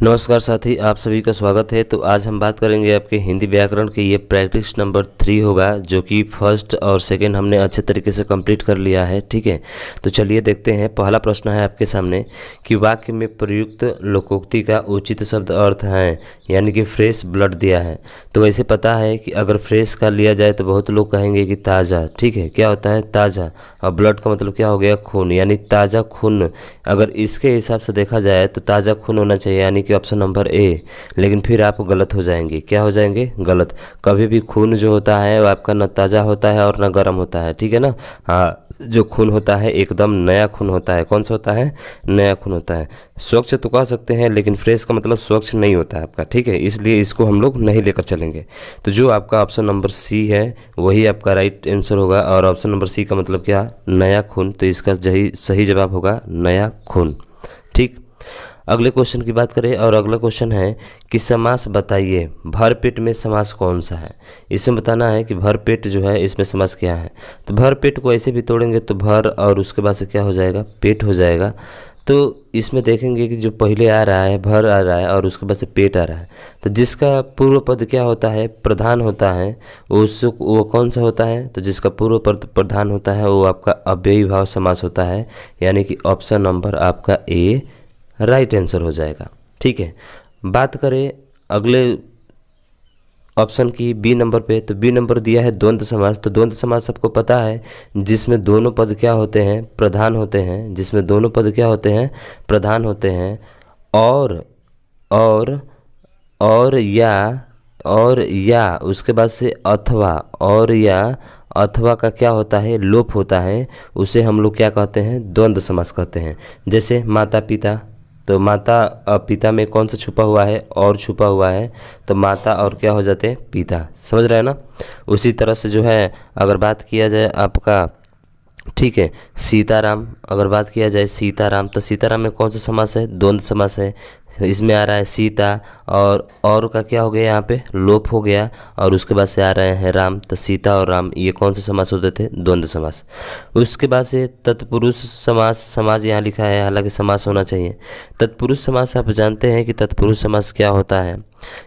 नमस्कार साथी, आप सभी का स्वागत है। तो आज हम बात करेंगे आपके हिंदी व्याकरण के ये प्रैक्टिस नंबर 3 होगा, जो कि फर्स्ट और सेकंड हमने अच्छे तरीके से कंप्लीट कर लिया है। ठीक है, तो चलिए देखते हैं। पहला प्रश्न है आपके सामने कि वाक्य में प्रयुक्त लोकोक्ति का उचित शब्द अर्थ है, यानी कि फ्रेश ब्लड दिया है। तो वैसे पता है कि अगर फ्रेश का लिया जाए तो बहुत लोग कहेंगे कि ताज़ा। ठीक है, क्या होता है ताज़ा, और ब्लड का मतलब क्या हो गया खून, यानी ताज़ा खून। अगर इसके हिसाब से देखा जाए तो ताज़ा खून होना चाहिए, यानी कि ऑप्शन नंबर ए। लेकिन फिर आप गलत हो जाएंगे। क्या हो जाएंगे? गलत। कभी भी खून जो होता है वो आपका न ताज़ा होता है और न गर्म होता है। ठीक है ना? हाँ, जो खून होता है एकदम नया खून होता है। कौन सा होता है? नया खून होता है। स्वच्छ तो कह सकते हैं, लेकिन फ्रेश का मतलब स्वच्छ नहीं होता है आपका। ठीक है, इसलिए इसको हम लोग नहीं लेकर चलेंगे। तो जो आपका ऑप्शन नंबर सी है वही आपका राइट आंसर होगा। और ऑप्शन नंबर सी का मतलब क्या? नया खून। तो इसका सही जवाब होगा नया खून। ठीक, अगले क्वेश्चन की बात करें, और अगला क्वेश्चन है कि समास बताइए, भरपेट में समास कौन सा है। इसमें बताना है कि भरपेट जो है इसमें समास क्या है। तो भरपेट को ऐसे भी तोड़ेंगे तो भर और उसके बाद से क्या हो जाएगा? पेट हो जाएगा। तो इसमें देखेंगे कि जो पहले आ रहा है भर आ रहा है और उसके बाद से पेट आ रहा है, तो जिसका पूर्व पद क्या होता है? प्रधान होता है। वो कौन सा होता है? तो जिसका पूर्व पद प्रधान होता है वो आपका अव्ययी भाव समास होता है, यानी कि ऑप्शन नंबर आपका ए राइट आंसर हो जाएगा। ठीक है, बात करें अगले ऑप्शन की बी नंबर पे, तो बी नंबर दिया है द्वंद्व समास। तो द्वंद्व समास सबको पता है, जिसमें दोनों पद क्या होते हैं? प्रधान होते हैं। जिसमें दोनों पद क्या होते हैं? प्रधान होते हैं। और और और या उसके बाद से अथवा, और या अथवा का क्या होता है? लोप होता है। उसे हम लोग क्या कहते हैं? द्वंद्व समास कहते हैं। जैसे माता पिता, तो माता और पिता में कौन सा छुपा हुआ है? और छुपा हुआ है, तो माता और क्या हो जाते हैं? पिता। समझ रहे हैं ना? उसी तरह से जो है अगर बात किया जाए आपका, ठीक है, सीताराम, अगर बात किया जाए सीताराम, तो सीताराम में कौन सा समास है? द्वंद्व समास है। इसमें आ रहा है सीता, और का क्या हो गया? यहाँ पे लोप हो गया, और उसके बाद से आ रहे हैं राम। तो सीता और राम ये कौन से समास होते थे? द्वंद्व समास। उसके बाद से तत्पुरुष समास, समाज यहाँ लिखा है, हालांकि समास होना चाहिए। तत्पुरुष समास आप जानते हैं कि तत्पुरुष समास क्या होता है,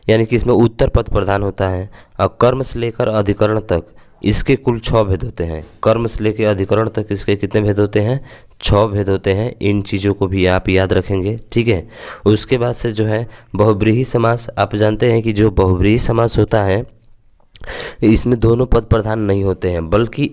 यानी कि इसमें उत्तर पद प्रधान होता है और कर्म से लेकर अधिकरण तक इसके कुल 6 भेद होते हैं। कर्म से लेकर अधिकरण तक इसके कितने भेद होते हैं? 6 भेद होते हैं। इन चीज़ों को भी आप याद रखेंगे। ठीक है, उसके बाद से जो है बहुब्रीहि समास, आप जानते हैं कि जो बहुब्रीहि समास होता है इसमें दोनों पद प्रधान नहीं होते हैं, बल्कि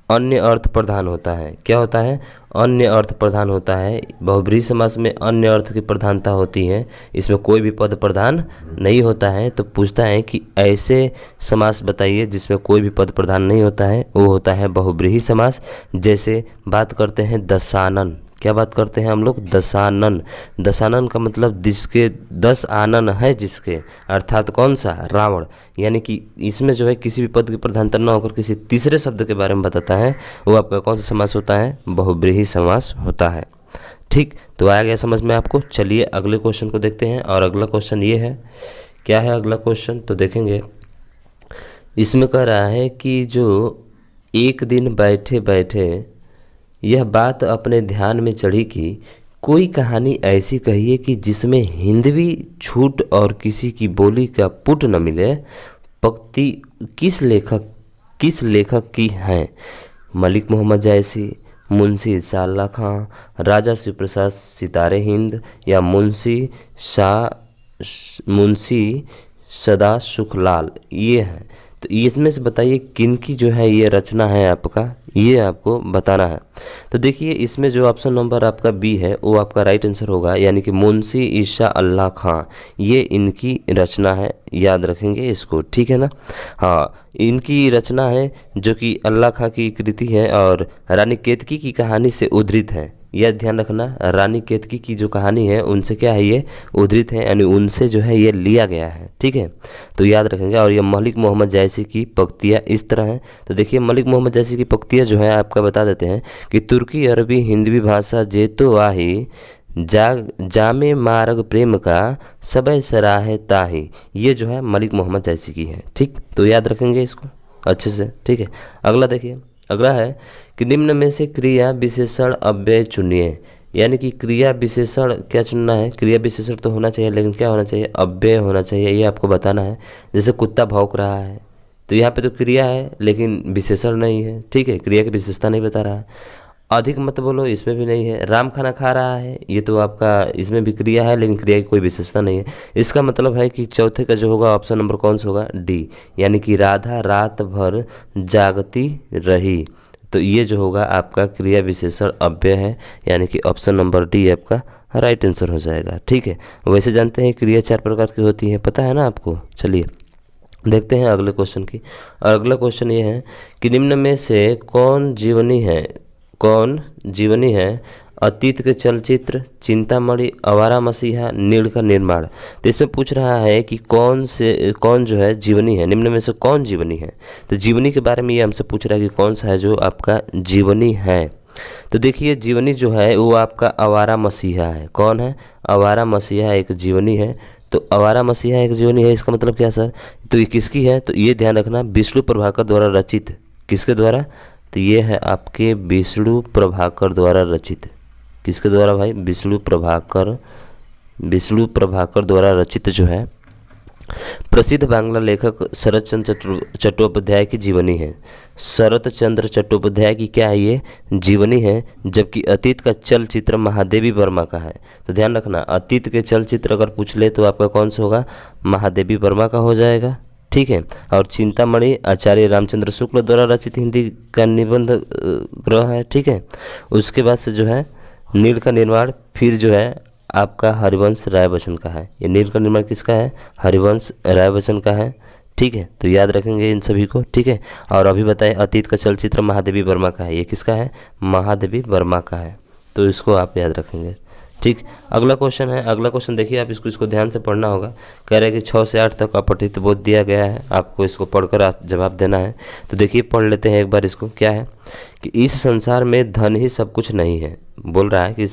अन्य अर्थ प्रधान होता है। क्या होता है? अन्य अर्थ प्रधान होता है। बहुब्रीहि समास में अन्य अर्थ की प्रधानता होती है, इसमें कोई भी पद प्रधान नहीं होता है। तो पूछता है कि ऐसे समास बताइए जिसमें कोई भी पद प्रधान नहीं होता है, वो होता है बहुब्रीहि समास। जैसे बात करते हैं दशानन। क्या बात करते हैं हम लोग? दशानन। दशानन का मतलब जिसके 10 आनन है, जिसके, अर्थात कौन सा? रावण। यानी कि इसमें जो है किसी भी पद की प्रधानता न होकर किसी तीसरे शब्द के बारे में बताता है, वो आपका कौन सा समास होता है? बहुब्रीहि समास होता है। ठीक, तो आ गया समझ में आपको। चलिए अगले क्वेश्चन को देखते हैं, और अगला क्वेश्चन ये है। क्या है अगला क्वेश्चन? तो देखेंगे, इसमें कह रहा है कि जो एक दिन बैठे बैठे यह बात अपने ध्यान में चढ़ी कि कोई कहानी ऐसी कहिए कि जिसमें हिंदवी छूट और किसी की बोली का पुट न मिले। पंक्ति किस लेखक की है? मलिक मोहम्मद जायसी, मुंशी इरशाद खां, राजा शिव प्रसाद सितारे हिंद, या मुंशी सदा सुखलाल। ये है। तो इसमें से बताइए किनकी जो है ये रचना है आपका, ये आपको बताना है। तो देखिए इसमें जो ऑप्शन नंबर आपका बी है वो आपका राइट आंसर होगा, यानी कि मुंशी ईशा अल्लाह खां, ये इनकी रचना है। याद रखेंगे इसको। ठीक है ना? हाँ, इनकी रचना है जो कि अल्लाह खां की कृति है, और रानी केतकी की कहानी से उद्धृत है। यह ध्यान रखना, रानी केतकी की जो कहानी है उनसे क्या है? ये उद्धृत है, यानी उनसे जो है ये लिया गया है। ठीक है, तो याद रखेंगे। और ये मलिक मोहम्मद जायसी की पंक्तियाँ इस तरह हैं। तो देखिए मलिक मोहम्मद जायसी की पंक्तियाँ जो है आपका बता देते हैं कि तुर्की अरबी हिंदवी भाषा जेतो आही जामे मार्ग प्रेम का सबे सराहे ताही। ये जो है मलिक मोहम्मद जायसी की है। ठीक, तो याद रखेंगे इसको अच्छे से। ठीक है, अगला देखिए, अगला है कि निम्न में से क्रिया विशेषण अव्यय चुनिए। यानी कि क्रिया विशेषण क्या चुनना है, क्रिया विशेषण तो होना चाहिए लेकिन क्या होना चाहिए, अव्यय होना चाहिए, ये आपको बताना है। जैसे कुत्ता भौंक रहा है तो यहाँ पे तो क्रिया है लेकिन विशेषण नहीं है, ठीक है, क्रिया की विशेषता नहीं बता रहा है। अधिक मत बोलो, इसमें भी नहीं है। राम खाना खा रहा है, ये तो आपका इसमें भी क्रिया है लेकिन क्रिया की कोई विशेषता नहीं है। इसका मतलब है कि चौथे का जो होगा ऑप्शन नंबर कौन सा होगा, डी, यानी कि राधा रात भर जागती रही। तो ये जो होगा आपका क्रिया विशेषण अव्यय है, यानी कि ऑप्शन नंबर डी आपका राइट आंसर हो जाएगा, ठीक है। वैसे जानते हैं क्रिया 4 प्रकार की होती है, पता है ना आपको। चलिए देखते हैं अगले क्वेश्चन की। और अगला क्वेश्चन ये है कि निम्न में से कौन जीवनी है अतीत के चलचित्र, चिंतामणि, आवारा मसीहा, नीड़ का निर्माण। तो इसमें पूछ रहा है कि कौन जो है जीवनी है, निम्न में से कौन जीवनी है। तो जीवनी के बारे में ये हमसे पूछ रहा है कि कौन सा है जो आपका जीवनी है। तो देखिए जीवनी जो है वो आपका आवारा मसीहा है। कौन है, आवारा मसीहा एक जीवनी है। तो आवारा मसीहा एक जीवनी है, इसका मतलब क्या सर, तो ये किसकी है, तो ये ध्यान रखना विष्णु प्रभाकर द्वारा रचित। किसके द्वारा, तो ये है आपके विष्णु प्रभाकर द्वारा रचित। किसके द्वारा भाई, विष्णु प्रभाकर द्वारा रचित जो है प्रसिद्ध बांग्ला लेखक शरत चंद्र चट्टोपाध्याय की जीवनी है। शरत चंद्र चट्टोपाध्याय की क्या है, ये जीवनी है। जबकि अतीत का चलचित्र महादेवी वर्मा का है। तो ध्यान रखना अतीत के चलचित्र अगर पूछ ले तो आपका कौन सा होगा, महादेवी वर्मा का हो जाएगा, ठीक है। और चिंतामणि आचार्य रामचंद्र शुक्ल द्वारा रचित हिंदी का निबंध ग्रह है, ठीक है। उसके बाद से जो है नीड़ का निर्माण फिर जो है आपका हरिवंश राय बच्चन का है। ये नीड़ का निर्माण किसका है, हरिवंश राय बच्चन का है, ठीक है। तो याद रखेंगे इन सभी को, ठीक है। और अभी बताएं अतीत का चलचित्र महादेवी वर्मा का है, ये किसका है, महादेवी वर्मा का है। तो इसको आप याद रखेंगे, ठीक। अगला क्वेश्चन है, अगला क्वेश्चन देखिए आप इसको ध्यान से पढ़ना होगा। कह रहे हैं कि 6 से 8 तक अपठित बोध दिया गया है, आपको इसको पढ़कर जवाब देना है। तो देखिए पढ़ लेते हैं एक बार इसको। क्या है कि इस संसार में धन ही सब कुछ नहीं है। बोल रहा है कि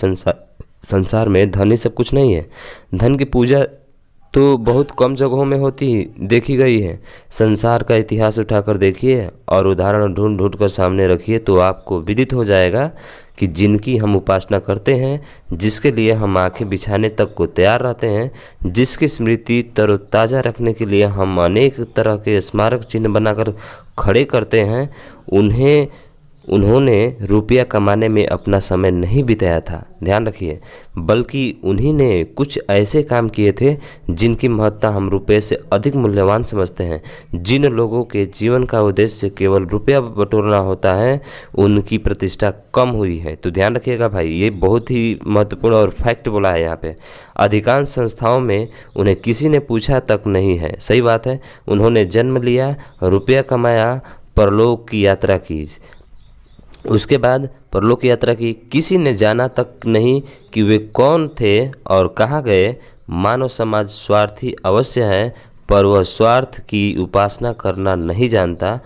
संसार में धन ही सब कुछ नहीं है। धन की पूजा तो बहुत कम जगहों में देखी गई है। संसार का इतिहास उठाकर देखिए और उदाहरण ढूंढ कर सामने रखिए तो आपको विदित हो जाएगा कि जिनकी हम उपासना करते हैं, जिसके लिए हम आंखें बिछाने तक को तैयार रहते हैं, जिसकी स्मृति तरोताज़ा रखने के लिए हम अनेक तरह के स्मारक चिन्ह बनाकर खड़े करते हैं, उन्होंने रुपया कमाने में अपना समय नहीं बिताया था, ध्यान रखिए, बल्कि उन्हीं ने कुछ ऐसे काम किए थे जिनकी महत्ता हम रुपये से अधिक मूल्यवान समझते हैं। जिन लोगों के जीवन का उद्देश्य केवल रुपया बटोरना होता है, उनकी प्रतिष्ठा कम हुई है। तो ध्यान रखिएगा भाई, ये बहुत ही महत्वपूर्ण और फैक्ट बोला है यहाँ पे। अधिकांश संस्थाओं में उन्हें किसी ने पूछा तक नहीं है, सही बात है। उन्होंने जन्म लिया, रुपया कमाया, परलोक की यात्रा की, उसके बाद परलोक की यात्रा की, किसी ने जाना तक नहीं कि वे कौन थे और कहाँ गए। मानव समाज स्वार्थी अवश्य है, पर वह स्वार्थ की उपासना करना नहीं जानता।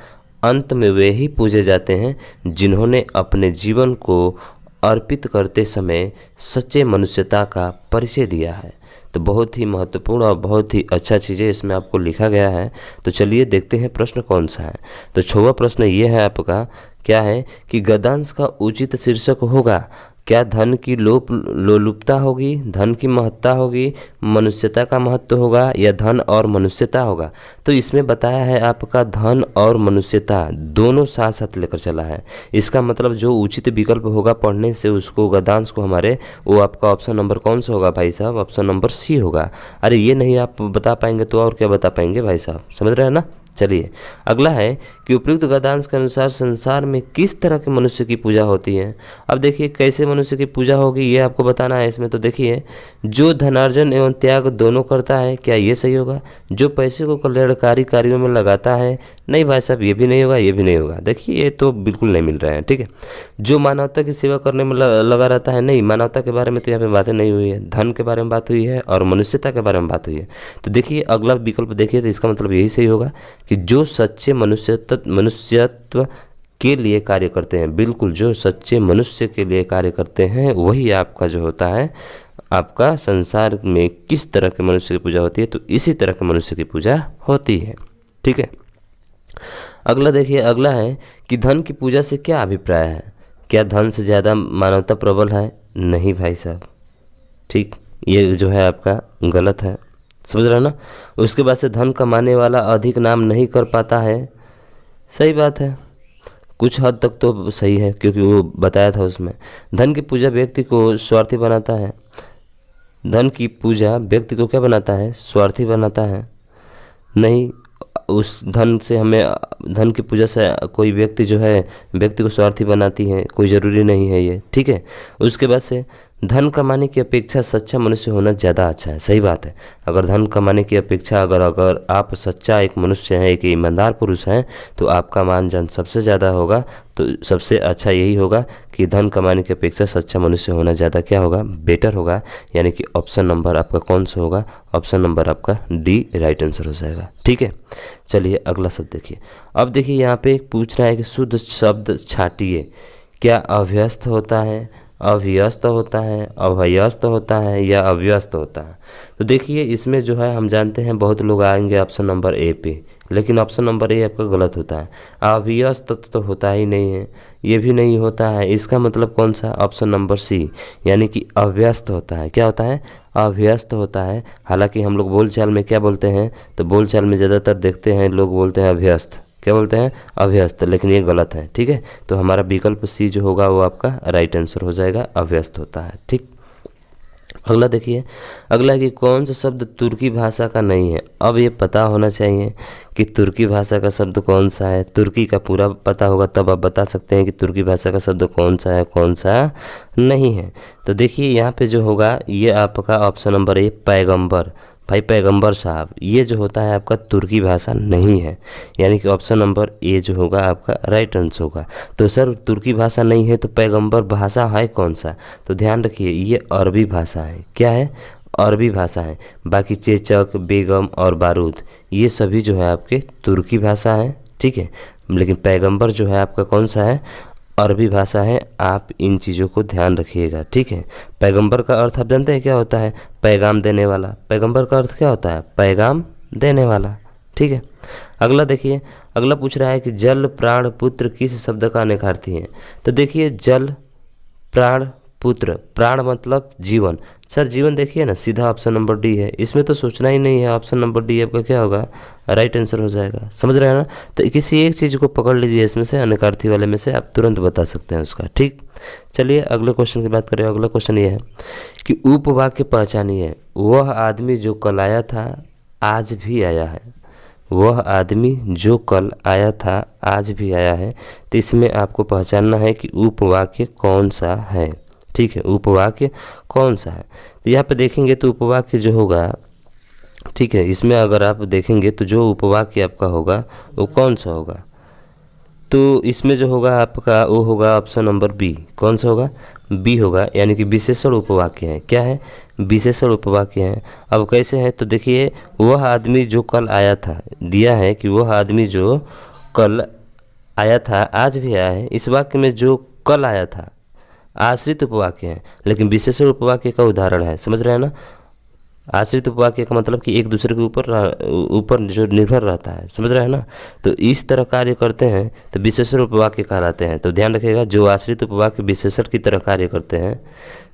अंत में वे ही पूजे जाते हैं जिन्होंने अपने जीवन को अर्पित करते समय सच्चे मनुष्यता का परिचय दिया है। तो बहुत ही महत्वपूर्ण और बहुत ही अच्छा चीज़ें इसमें आपको लिखा गया है। तो चलिए देखते हैं प्रश्न कौन सा है। तो 6वां प्रश्न ये है आपका, क्या है कि गद्यांश का उचित शीर्षक होगा क्या, धन की लोलुपता होगी, धन की महत्ता होगी, मनुष्यता का महत्व होगा, या धन और मनुष्यता होगा। तो इसमें बताया है आपका धन और मनुष्यता दोनों साथ साथ लेकर चला है। इसका मतलब जो उचित विकल्प होगा पढ़ने से उसको गद्यांश को हमारे, वो आपका ऑप्शन नंबर कौन सा होगा भाई साहब, ऑप्शन नंबर सी होगा। अरे ये नहीं आप बता पाएंगे तो और क्या बता पाएंगे भाई साहब, समझ रहे हैं ना। चलिए अगला है कि उपयुक्त गद्यांश के अनुसार संसार में किस तरह के मनुष्य की पूजा होती है। अब देखिए कैसे मनुष्य की पूजा होगी ये आपको बताना है इसमें। तो देखिए जो धनार्जन एवं त्याग दोनों करता है, क्या ये सही होगा। जो पैसे को कल्याणकारी कार्यों में लगाता है, नहीं भाई साहब ये भी नहीं होगा, ये भी नहीं होगा। देखिए ये तो बिल्कुल नहीं मिल रहा है, ठीक है। जो मानवता की सेवा करने में लगा रहता है, नहीं, मानवता के बारे में तो यहाँ पे बातें नहीं हुई है, धन के बारे में बात हुई है और मनुष्यता के बारे में बात हुई है। तो देखिए अगला विकल्प देखिए, तो इसका मतलब यही सही होगा कि जो सच्चे मनुष्यत्व के लिए कार्य करते हैं, बिल्कुल जो सच्चे मनुष्य के लिए कार्य करते हैं वही आपका जो होता है, आपका संसार में किस तरह के मनुष्य की पूजा होती है, तो इसी तरह के मनुष्य की पूजा होती है, ठीक है। अगला देखिए, अगला है कि धन की पूजा से क्या अभिप्राय है। क्या धन से ज़्यादा मानवता प्रबल है, नहीं भाई साहब, ठीक, ये जो है आपका गलत है, समझ रहे हो ना। उसके बाद से धन कमाने वाला अधिक नाम नहीं कर पाता है, सही बात है, कुछ हद तक तो सही है, क्योंकि वो बताया था उसमें। धन की पूजा व्यक्ति को स्वार्थी बनाता है, धन की पूजा व्यक्ति को क्या बनाता है, स्वार्थी बनाता है। नहीं, उस धन से हमें, धन की पूजा से कोई व्यक्ति जो है व्यक्ति को स्वार्थी बनाती है, कोई ज़रूरी नहीं है ये, ठीक है। उसके बाद से धन कमाने की अपेक्षा सच्चा मनुष्य होना ज़्यादा अच्छा है, सही बात है। अगर धन कमाने की अपेक्षा अगर आप सच्चा एक मनुष्य हैं, एक ईमानदार पुरुष हैं, तो आपका मान जान सबसे ज़्यादा होगा। तो सबसे अच्छा यही होगा कि धन कमाने की अपेक्षा सच्चा मनुष्य होना ज़्यादा क्या होगा, बेटर होगा। यानी कि ऑप्शन नंबर आपका कौन सा होगा, ऑप्शन नंबर आपका डी राइट आंसर हो जाएगा, ठीक है। चलिए अगला शब्द देखिए। अब देखिए यहाँ पे पूछ रहा है कि शुद्ध शब्द छाटिए, क्या अभ्यस्त होता है, अभ्यस्त होता है, अभ्यस्त होता है या अव्यस्त होता है। तो देखिए इसमें जो है हम जानते हैं बहुत लोग आएंगे ऑप्शन नंबर ए पे, लेकिन ऑप्शन नंबर ए आपका गलत होता है। अव्यस्त तो होता ही नहीं है, ये भी नहीं होता है, इसका मतलब कौन सा, ऑप्शन नंबर सी, यानी कि अव्यस्त होता है। क्या होता है, अव्यस्त होता है। हालांकि हम लोग बोलचाल में क्या बोलते हैं, तो बोलचाल में ज़्यादातर देखते हैं लोग बोलते हैं अभ्यस्त, क्या बोलते हैं, अभ्यस्त, लेकिन ये गलत है, ठीक है। तो हमारा विकल्प सी जो होगा वो आपका राइट आंसर हो जाएगा, अभ्यस्त होता है, ठीक। अगला देखिए, अगला कि कौन सा शब्द तुर्की भाषा का नहीं है। अब ये पता होना चाहिए कि तुर्की भाषा का शब्द कौन सा है, तुर्की का पूरा पता होगा तब आप बता सकते हैं कि तुर्की भाषा का शब्द कौन सा है, कौन सा नहीं है। तो देखिए यहाँ पे जो होगा ये आपका ऑप्शन नंबर ए, पैगंबर, भाई पैगंबर साहब, ये जो होता है आपका तुर्की भाषा नहीं है, यानी कि ऑप्शन नंबर ए जो होगा आपका राइट आंसर होगा। तो सर तुर्की भाषा नहीं है तो पैगंबर भाषा है कौन सा, तो ध्यान रखिए ये अरबी भाषा है, क्या है, अरबी भाषा है। बाकी चेचक, बेगम और बारूद ये सभी जो है आपके तुर्की भाषा है, ठीक है। लेकिन पैगंबर जो है आपका कौन सा है, अरबी भाषा है। आप इन चीज़ों को ध्यान रखिएगा, ठीक है। पैगंबर का अर्थ आप जानते हैं क्या होता है, पैगाम देने वाला। पैगंबर का अर्थ क्या होता है, पैगाम देने वाला, ठीक है। अगला देखिए, अगला पूछ रहा है कि जल प्राण पुत्र किस शब्द का निखारती है। तो देखिए जल प्राण पुत्र, प्राण मतलब जीवन, सर जीवन देखिए ना, सीधा ऑप्शन नंबर डी है, इसमें तो सोचना ही नहीं है, ऑप्शन नंबर डी आपका क्या होगा, राइट आंसर हो जाएगा, समझ रहे हैं ना। तो किसी एक चीज़ को पकड़ लीजिए इसमें से, अनिकार्थी वाले में से, आप तुरंत बता सकते हैं उसका, ठीक। चलिए अगले क्वेश्चन की बात करें। अगला क्वेश्चन ये है कि उपवाक्य पहचानिए, वह आदमी जो कल आया था आज भी आया है, वह आदमी जो कल आया था आज भी आया है। तो इसमें आपको पहचानना है कि उपवाक्य कौन सा है, ठीक है, उपवाक्य कौन सा है। तो यहाँ पे देखेंगे तो उपवाक्य जो होगा, ठीक है, इसमें अगर आप देखेंगे तो जो उपवाक्य आपका होगा वो कौन सा होगा, तो इसमें जो होगा आपका वो होगा ऑप्शन नंबर बी, कौन सा होगा, बी होगा, यानी कि विशेषण उपवाक्य है। क्या है, विशेषण उपवाक्य है। अब कैसे है, तो देखिए वह आदमी जो कल आया था, दिया है कि वह आदमी जो कल आया था आज भी आया है। इस वाक्य में जो कल आया था आश्रित उपवाक्य है, लेकिन विशेषण उपवाक्य का उदाहरण है, समझ रहे हैं ना। आश्रित उपवाक्य का मतलब कि एक दूसरे के ऊपर जो निर्भर रहता है, समझ रहे हैं ना। तो इस तरह कार्य करते हैं तो विशेषण उपवाक्य कहलाते हैं। तो ध्यान रखिएगा, जो आश्रित उपवाक्य विशेषण की तरह कार्य करते हैं,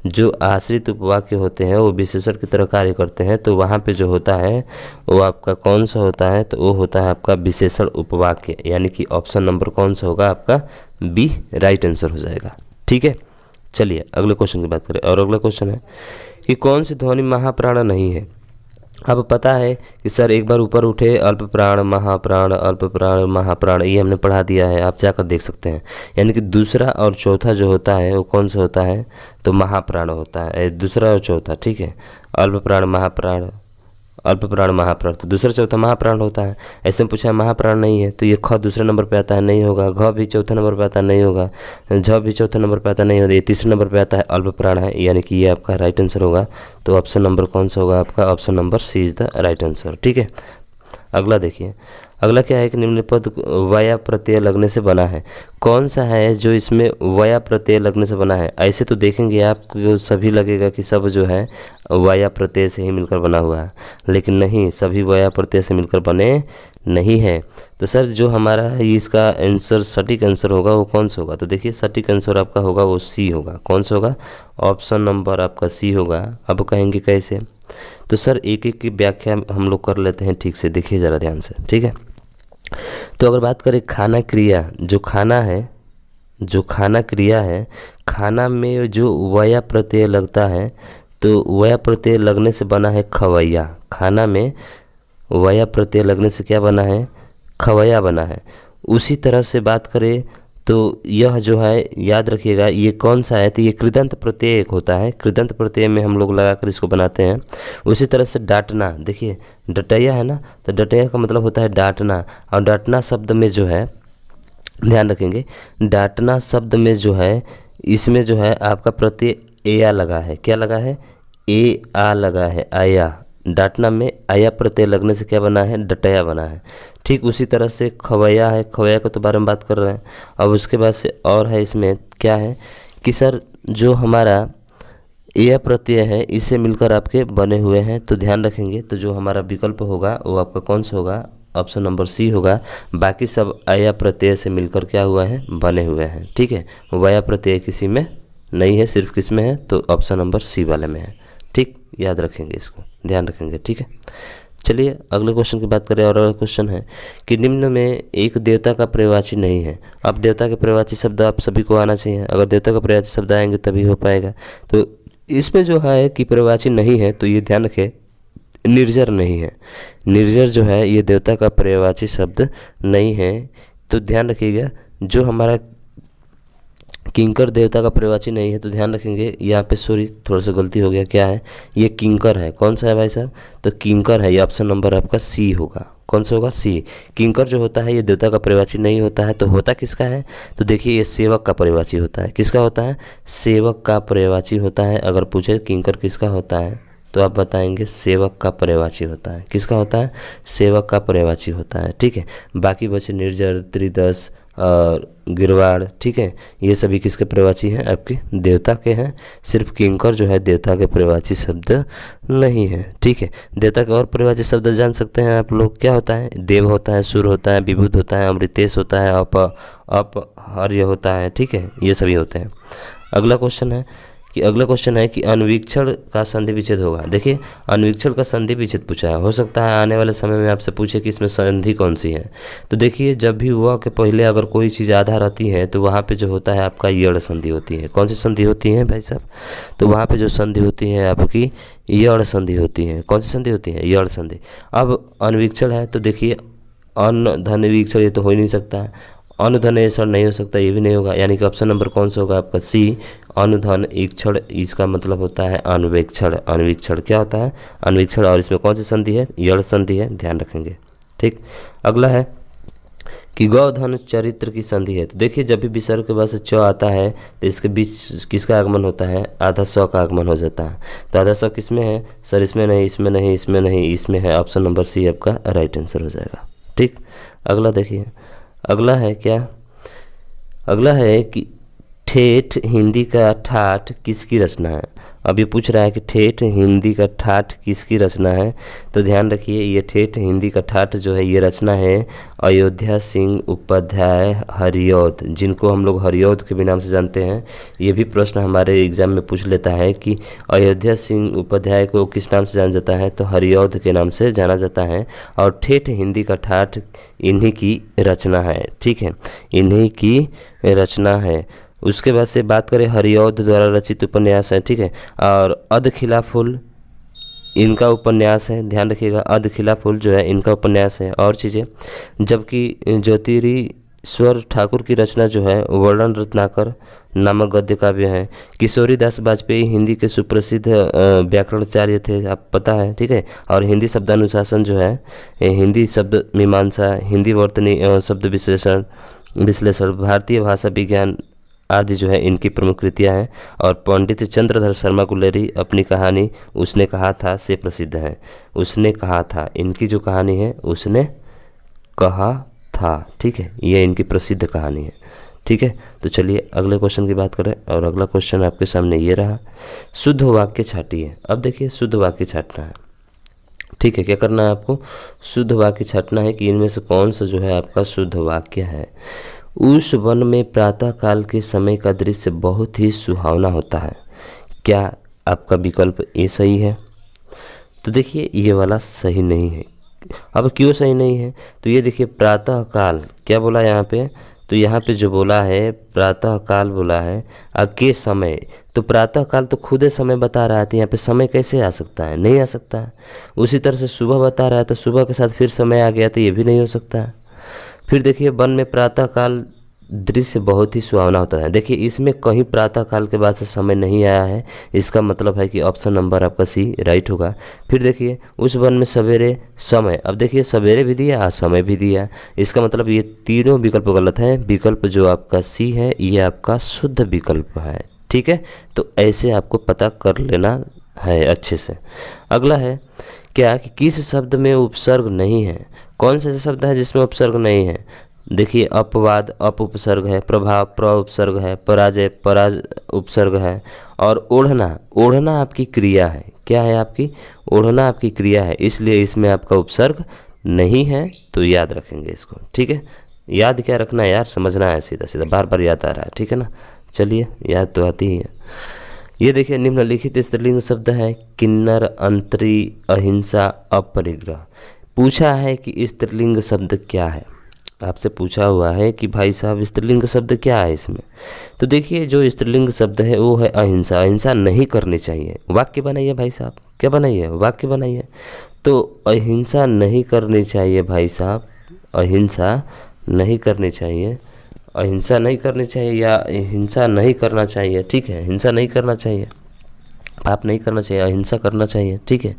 जो आश्रित उपवाक्य होते हैं वो विशेषण की तरह कार्य करते हैं, तो वहाँ पे जो होता है वो आपका कौन सा होता है, तो वो होता है आपका विशेषण उपवाक्य, यानी कि ऑप्शन नंबर कौन सा होगा आपका बी राइट आंसर हो जाएगा, ठीक है। चलिए अगले क्वेश्चन की बात करें। और अगला क्वेश्चन है कि कौन सी ध्वनि महाप्राण नहीं है। अब पता है कि सर एक बार ऊपर उठे, अल्प प्राण महाप्राण, अल्प प्राण महाप्राण, ये हमने पढ़ा दिया है, आप जाकर देख सकते हैं। यानी कि दूसरा और चौथा जो होता है वो कौन सा होता है, तो महाप्राण होता है, दूसरा और चौथा, ठीक है। अल्प प्राण महाप्राण, अल्प प्राण महाप्राण, तो दूसरा चौथा महाप्राण होता है। ऐसे में पूछा है महाप्राण नहीं है, तो ये ख दूसरे नंबर पे आता है, नहीं होगा। घ भी चौथे नंबर पे आता है, नहीं होगा। झ भी चौथे नंबर पे आता है, नहीं होगा। ये तीसरे नंबर पे आता है, अल्प प्राण है, यानी कि ये आपका राइट आंसर होगा। तो ऑप्शन नंबर कौन सा होगा आपका, option number C is the right answer, ठीक है। अगला देखिए, अगला क्या है कि निम्न पद वया प्रत्यय लगने से बना है। कौन सा है जो इसमें वया प्रत्यय लगने से बना है? ऐसे तो देखेंगे आपको सभी लगेगा कि सब जो है वया प्रत्यय से ही मिलकर बना हुआ है, लेकिन नहीं, सभी वया प्रत्यय से मिलकर बने नहीं है। तो सर जो हमारा है इसका आंसर, सटीक आंसर होगा वो कौन सा होगा? तो देखिए सटीक आंसर आपका होगा वो सी होगा। कौन सा होगा? ऑप्शन नंबर आपका सी होगा। अब कहेंगे कैसे? तो सर एक एक की व्याख्या हम लोग कर लेते हैं ठीक से, देखिए ज़रा ध्यान से, ठीक है। तो अगर बात करें खाना क्रिया, जो खाना है, जो खाना क्रिया है, खाना में जो वया प्रत्यय लगता है, तो वया प्रत्यय लगने से बना है खवैया। खाना में वया प्रत्यय लगने से क्या बना है? खवैया बना है। उसी तरह से बात करें तो यह जो है याद रखिएगा ये कौन सा है? तो ये कृदंत प्रत्यय एक होता है, कृदंत प्रत्यय में हम लोग लगाकर इसको बनाते हैं। उसी तरह से डांटना, देखिए डटैया है ना, तो डटैया का मतलब होता है डांटना, और डांटना शब्द में जो है ध्यान रखेंगे, डांटना शब्द में जो है इसमें जो है आपका प्रत्यय एया लगा है। क्या लगा है? ए आ लगा है, आया। डांटना में आया प्रत्यय लगने से क्या बना है? डटैया बना है। ठीक उसी तरह से खवैया है, खवैया के तो बारे में बात कर रहे हैं। अब उसके बाद से और है इसमें क्या है कि सर जो हमारा यह प्रत्यय है इससे मिलकर आपके बने हुए हैं, तो ध्यान रखेंगे। तो जो हमारा विकल्प होगा वो आपका कौन सा होगा? ऑप्शन नंबर सी होगा। बाकी सब आया प्रत्यय से मिलकर क्या हुआ है? बने हुए हैं, ठीक है। वया प्रत्यय किसी में नहीं है, सिर्फ किस में है? तो ऑप्शन नंबर सी वाले में है, ठीक। याद रखेंगे, इसको ध्यान रखेंगे, ठीक है। चलिए अगले क्वेश्चन की बात करें। और अगला क्वेश्चन है कि निम्न में एक देवता का पर्यायवाची नहीं है। अब देवता के पर्यायवाची शब्द आप सभी को आना चाहिए, अगर देवता का पर्यायवाची शब्द आएंगे तभी हो पाएगा। तो इसमें जो है कि पर्यायवाची नहीं है, तो ये ध्यान रखें निर्जर नहीं है। निर्जर जो है ये देवता का पर्यायवाची शब्द नहीं है। तो ध्यान रखिएगा जो हमारा किंकर देवता का पर्यायवाची नहीं है, तो ध्यान रखेंगे यहाँ पे, सॉरी थोड़ा सा गलती हो गया, क्या है ये? किंकर है। कौन सा है भाई साहब? तो किंकर है, ये ऑप्शन नंबर आपका सी होगा। कौन सा होगा? सी। किंकर जो होता है ये देवता का पर्यायवाची नहीं होता है, तो होता किसका है? तो देखिए ये सेवक का पर्यायवाची होता है। किसका होता है? सेवक का पर्यायवाची होता है। अगर पूछे किंकर किसका होता है तो आप बताएंगे सेवक का पर्यायवाची होता है। किसका होता है? सेवक का पर्यायवाची होता है, ठीक है। बाकी बचे निर्जर, त्रिदश और गिरवाड़, ठीक है, ये सभी किसके पर्यायवाची हैं? आपके देवता के हैं। सिर्फ किंकर जो है देवता के पर्यायवाची शब्द नहीं है, ठीक है। देवता के और पर्यायवाची शब्द जान सकते हैं आप लोग, क्या होता है? देव होता है, सुर होता है, विभूत होता है, अमृतेश होता है, अपहर्य होता है, ठीक है, ये सभी होते हैं। अगला क्वेश्चन है कि अनुवीक्षण का संधि विच्छेद होगा। देखिए अनुवीक्षण का संधि विच्छेद पूछा है, हो सकता है आने वाले समय में आपसे पूछे कि इसमें संधि कौन सी है। तो देखिए जब भी वह के पहले अगर कोई चीज़ आधा रहती है तो वहाँ पे जो होता है आपका यड़ संधि होती है। कौन सी संधि होती है भाई साहब? तो वहाँ पे जो संधि होती है आपकी यड़ संधि होती है। कौन सी संधि होती है? यड़ संधि। अब अनुवीक्षण है तो देखिए अन धन वीक्षण, ये तो हो ही नहीं सकता है। अनुधन ऐसा नहीं हो सकता, ये भी नहीं होगा, यानी कि ऑप्शन नंबर कौन सा होगा आपका? सी। अनुधन ईक्षण, इसका मतलब होता है अनुवेक्षण। अनुवीक्षण क्या होता है? अनुवीक्षण। और इसमें कौन सी संधि है? यड़ संधि है, ध्यान रखेंगे, ठीक। अगला है कि गौधन चरित्र की संधि है। तो देखिए जब भी विसर्ग के बाद से च आता है तो इसके बीच किसका आगमन होता है? आधा स का आगमन हो जाता है। तो आधा स किसमें है सर? इसमें नहीं, इसमें नहीं, इसमें नहीं, इसमें है। ऑप्शन नंबर सी आपका राइट आंसर हो जाएगा, ठीक। अगला देखिए, अगला है क्या? अगला है कि ठेठ हिंदी का ठाठ किसकी रचना है। अब ये पूछ रहा है कि ठेठ हिंदी का ठाठ किसकी रचना है। तो ध्यान रखिए ये ठेठ हिंदी का ठाठ जो है ये रचना है अयोध्या सिंह उपाध्याय हरिऔध, जिनको हम लोग हरिऔध के भी नाम से जानते हैं। ये भी प्रश्न हमारे एग्जाम में पूछ लेता है कि अयोध्या सिंह उपाध्याय को किस नाम से जाना जाता है? तो हरिऔध के नाम से जाना जाता है। और ठेठ हिंदी का ठाठ इन्हीं की रचना है, ठीक है, इन्हीं की रचना है। उसके बाद से बात करें हरिऔध द्वारा रचित उपन्यास है, ठीक है। और अध खिला फूल इनका उपन्यास है, ध्यान रखिएगा, अध खिला फूल जो है इनका उपन्यास है और चीज़ें। जबकि ज्योतिरीश्वर ठाकुर की रचना जो है वर्णन रत्नाकर नामक गद्य काव्य है। किशोरी दास वाजपेयी हिंदी के सुप्रसिद्ध व्याकरणाचार्य थे, आप पता है, ठीक है। और हिंदी शब्दानुशासन जो है, हिंदी शब्द मीमांसा, हिंदी वर्तनी शब्द विश्लेषण, भारतीय भाषा विज्ञान आदि जो है इनकी प्रमुख कृतियाँ हैं। और पंडित चंद्रधर शर्मा गुलेरी अपनी कहानी उसने कहा था से प्रसिद्ध है। उसने कहा था, इनकी जो कहानी है उसने कहा था। ठीक है, ये इनकी प्रसिद्ध कहानी है। ठीक है, तो चलिए अगले क्वेश्चन की बात करें, और अगला क्वेश्चन आपके सामने ये रहा, शुद्ध वाक्य छाटिए। अब देखिए शुद्ध वाक्य छाटना है। ठीक है, क्या करना है आपको, शुद्ध वाक्य छाटना है कि इनमें से कौन सा जो है आपका शुद्ध वाक्य है। उस वन में प्रातः काल के समय का दृश्य बहुत ही सुहावना होता है। क्या आपका विकल्प ए सही है? तो देखिए ये वाला सही नहीं है। अब क्यों सही नहीं है, तो ये देखिए प्रातः काल क्या बोला यहाँ पे, तो यहाँ पे जो बोला है प्रातः काल बोला है के समय, तो प्रातः काल तो खुद समय बता रहा है, तो यहाँ पे समय कैसे आ सकता है, नहीं आ सकता है। उसी तरह से सुबह बता रहा है तो सुबह के साथ फिर समय आ गया, तो ये भी नहीं हो सकता है। फिर देखिए वन में प्रातः काल दृश्य बहुत ही सुहावना होता है। देखिए इसमें कहीं प्रातः काल के बाद से समय नहीं आया है, इसका मतलब है कि ऑप्शन नंबर आपका सी राइट होगा। फिर देखिए उस वन में सवेरे समय, अब देखिए सवेरे भी दिया और समय भी दिया, इसका मतलब ये तीनों विकल्प गलत है। विकल्प जो आपका सी है ये आपका शुद्ध विकल्प है। ठीक है, तो ऐसे आपको पता कर लेना है अच्छे से। अगला है क्या कि किस शब्द में उपसर्ग नहीं है। कौन सा शब्द है जिसमें उपसर्ग नहीं है? देखिए अपवाद अप उपसर्ग है, प्रभाव प्र उपसर्ग है, पराजय पराज उपसर्ग है, और ओढ़ना, ओढ़ना आपकी क्रिया है। क्या है आपकी? ओढ़ना आपकी क्रिया है, इसलिए इसमें आपका उपसर्ग नहीं है, तो याद रखेंगे इसको। ठीक है, याद क्या रखना है यार, समझना है, सीधा सीधा बार बार याद आ रहा है। ठीक है ना, चलिए याद तो आती ही है। ये देखिए निम्नलिखित स्त्रीलिंग शब्द है किन्नर, अंतरी, अहिंसा, अपरिग्रह। पूछा है कि स्त्रीलिंग शब्द क्या है, आपसे पूछा हुआ है कि भाई साहब स्त्रीलिंग शब्द क्या है इसमें। तो देखिए जो स्त्रीलिंग शब्द है वो है अहिंसा। अहिंसा नहीं करनी चाहिए, वाक्य बनाइए भाई साहब, क्या बनाइए, वाक्य बनाइए। तो अहिंसा नहीं करनी चाहिए भाई साहब, अहिंसा नहीं करनी चाहिए, अहिंसा नहीं करनी चाहिए या हिंसा नहीं करना चाहिए। ठीक है, हिंसा नहीं करना चाहिए, पाप नहीं करना चाहिए, अहिंसा करना चाहिए। ठीक है,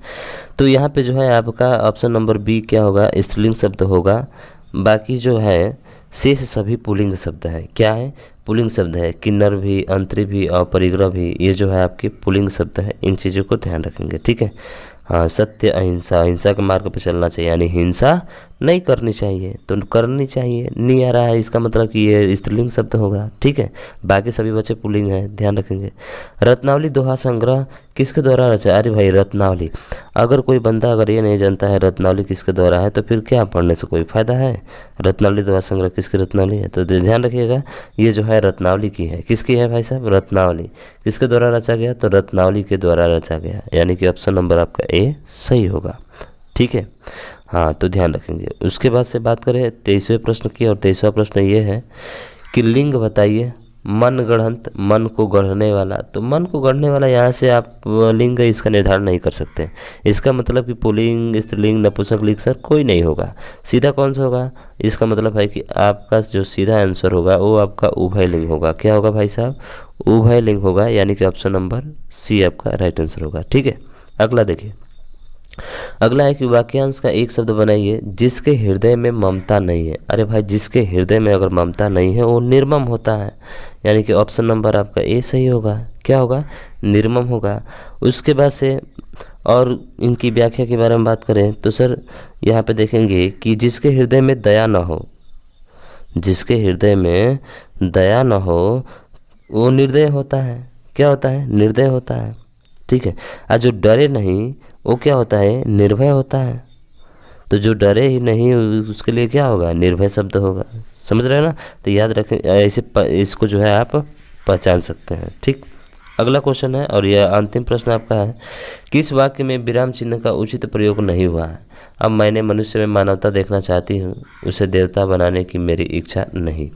तो यहाँ पे जो है आपका ऑप्शन नंबर बी क्या होगा, स्त्रीलिंग शब्द होगा। बाकी जो है शेष सभी पुल्लिंग शब्द है। क्या है? पुल्लिंग शब्द है, किन्नर भी, अंतरी भी और परिग्रह भी, ये जो है आपके पुल्लिंग शब्द है। इन चीज़ों को ध्यान रखेंगे। ठीक है, हाँ, सत्य, अहिंसा, अहिंसा के मार्ग पर चलना चाहिए, यानी हिंसा नहीं करनी चाहिए, तो करनी चाहिए नहीं आ रहा है, इसका मतलब कि ये स्त्रीलिंग शब्द होगा। ठीक है, बाकी सभी बच्चे पुल्लिंग है, ध्यान रखेंगे। रत्नावली दोहा संग्रह किसके द्वारा रचा? अरे भाई रत्नावली, अगर कोई बंदा अगर ये नहीं जानता है रत्नावली किसके द्वारा है, तो फिर क्या पढ़ने से कोई फायदा है। रत्नावली दोहा संग्रह किसकी रत्नावली है, तो ध्यान रखिएगा ये जो है रत्नावली की है। किसकी है भाई साहब? रत्नावली। किसके द्वारा रचा गया? तो रत्नावली के द्वारा रचा गया, यानी कि ऑप्शन नंबर आपका ए सही होगा। ठीक है, हाँ, तो ध्यान रखेंगे। उसके बाद से बात करें 23वें प्रश्न की, और 23वां प्रश्न ये है कि लिंग बताइए। मन गढ़ंत, मन को गढ़ने वाला, तो मन को गढ़ने वाला यहाँ से आप लिंग इसका निर्धारण नहीं कर सकते। इसका मतलब कि पुल्लिंग, स्त्रीलिंग, नपुंसकलिंग सर कोई नहीं होगा। सीधा कौन सा होगा? इसका मतलब है कि आपका जो सीधा आंसर होगा वो आपका उभयलिंग होगा। क्या होगा भाई साहब? उभयलिंग होगा, यानी कि ऑप्शन नंबर सी आपका राइट आंसर होगा। ठीक है, अगला देखिए, अगला है कि वाक्यांश का एक शब्द बनाइए जिसके हृदय में ममता नहीं है। अरे भाई जिसके हृदय में अगर ममता नहीं है वो निर्मम होता है, यानी कि ऑप्शन नंबर आपका ए सही होगा। क्या होगा? निर्मम होगा। उसके बाद से और इनकी व्याख्या के बारे में बात करें तो सर यहाँ पे देखेंगे कि जिसके हृदय में दया न हो, जिसके हृदय में दया न हो वो निर्दय होता है। क्या होता है? निर्दय होता है। ठीक है, और जो डरे नहीं वो क्या होता है? निर्भय होता है। तो जो डरे ही नहीं उसके लिए क्या होगा? निर्भय शब्द होगा। समझ रहे हैं ना? तो याद रखें, ऐसे इसको जो है आप पहचान सकते हैं। ठीक, अगला क्वेश्चन है और यह अंतिम प्रश्न आपका है, किस वाक्य में विराम चिन्ह का उचित प्रयोग नहीं हुआ है? अब मैंने मनुष्य में मानवता देखना चाहती हूँ, उसे देवता बनाने की मेरी इच्छा नहीं।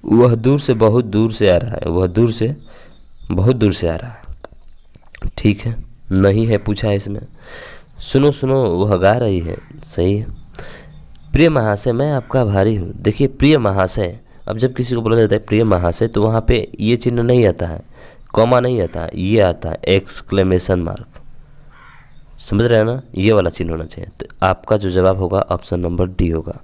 वह दूर से बहुत दूर से आ रहा है, वह दूर से बहुत दूर से आ रहा है। ठीक है, नहीं है पूछा है इसमें। सुनो सुनो वह गा रही है, सही है। प्रिय महाशय मैं आपका आभारी हूँ। देखिए प्रिय महाशय, अब जब किसी को बोला जाता है प्रिय महाशय तो वहाँ पे ये चिन्ह नहीं आता है, कॉमा नहीं आता है, ये आता है एक्सक्लेमेशन मार्क। समझ रहे हैं ना? ये वाला चिन्ह होना चाहिए। तो आपका जो जवाब होगा ऑप्शन नंबर डी होगा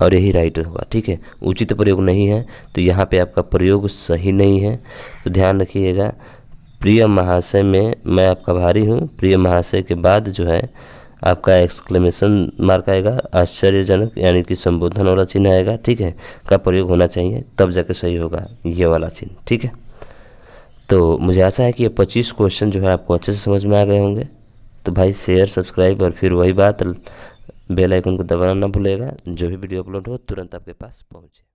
और यही राइट होगा। ठीक है, उचित प्रयोग नहीं है तो यहाँ पे आपका प्रयोग सही नहीं है, तो ध्यान रखिएगा। प्रिय महाशय में मैं आपका आभारी हूँ, प्रिय महाशय के बाद जो है आपका एक्सक्लेमेशन मार्क आएगा, आश्चर्यजनक यानी कि संबोधन वाला चिन्ह आएगा, ठीक है, का प्रयोग होना चाहिए, तब जाके सही होगा ये वाला चिन्ह, ठीक है। तो मुझे आशा है कि ये 25 क्वेश्चन जो है आपको अच्छे से समझ में आ गए होंगे। तो भाई शेयर, सब्सक्राइब और फिर वही बात, बेल आइकन को दबाना ना भूलेगा, जो भी वीडियो अपलोड हो तुरंत आपके पास पहुँचे।